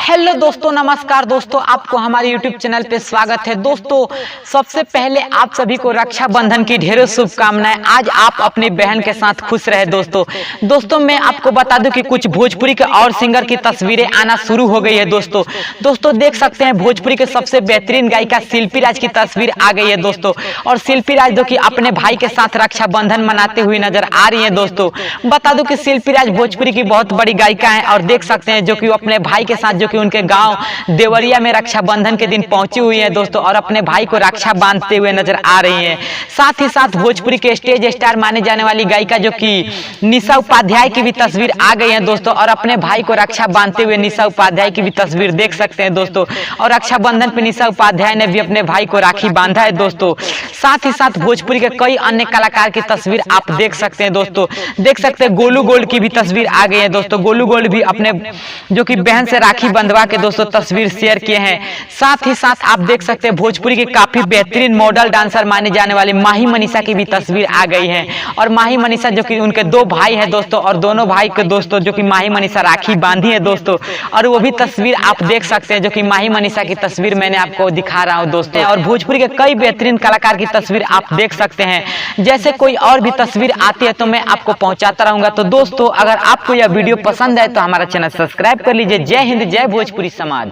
Hello दोस्तों, नमस्कार दोस्तों, आपको हमारे YouTube चैनल पे स्वागत है। दोस्तों सबसे पहले आप सभी को रक्षाबंधन की ढेरों शुभकामनाएं। आज आप अपनी बहन के साथ खुश रहे। दोस्तों मैं आपको बता दूं कि कुछ भोजपुरी के और सिंगर की तस्वीरें आना शुरू हो गई है। दोस्तों देख सकते हैं भोजपुरी के सबसे बेहतरीन गायिका शिल्पी राज की तस्वीर आ गई है दोस्तों। और शिल्पी राज जो कि अपने भाई के साथ रक्षाबंधन मनाते हुए नजर आ रही है। दोस्तों बता दूं कि शिल्पी राज भोजपुरी की बहुत बड़ी गायिका है और देख सकते हैं जो कि वो अपने भाई के साथ जो कि उनके गांव देवरिया में रक्षाबंधन के दिन पहुंची हुई है दोस्तों, और अपने भाई को रक्षा बांधते हुए नजर आ रही हैं। साथ ही साथ भोजपुरी के स्टेज स्टार माने जाने वाली गायिका जो कि निशा उपाध्याय की भी तस्वीर आ गई है दोस्तों, और अपने भाई को रक्षा बांधते हुए निशा उपाध्याय की भी तस्वीर देख सकते हैं दोस्तों। और रक्षाबंधन पे निशा उपाध्याय ने भी अपने भाई को राखी बांधा है दोस्तों। साथ ही साथ भोजपुरी के कई अन्य कलाकार की तस्वीर आप देख सकते हैं दोस्तों। देख सकते हैं गोलू गोल्ड की भी तस्वीर आ गई है दोस्तों। गोलू गोल्ड भी अपने जो कि बहन से राखी बंधवा के दोस्तों तस्वीर शेयर किए हैं। साथ ही साथ आप देख सकते हैं भोजपुरी की काफी बेहतरीन मॉडल डांसर माने जाने वाले माही मनीषा की भी तस्वीर आ गई है। और माही मनीषा जो कि उनके दो भाई हैं दोस्तों, और दोनों भाई के दोस्तों जो कि माही मनीषा राखी बांधी है दोस्तों। और वो भी तस्वीर आप देख सकते हैं जो कि माही मनीषा की तस्वीर मैंने आपको दिखा रहा हूँ दोस्तों। और भोजपुरी के कई बेहतरीन कलाकार की तस्वीर आप देख सकते हैं। जैसे कोई और भी तस्वीर आती है तो मैं आपको पहुंचाता रहूंगा। तो दोस्तों अगर आपको यह वीडियो पसंद है तो हमारा चैनल सब्सक्राइब कर लीजिए। जय हिंद, जय भोजपुरी समाज।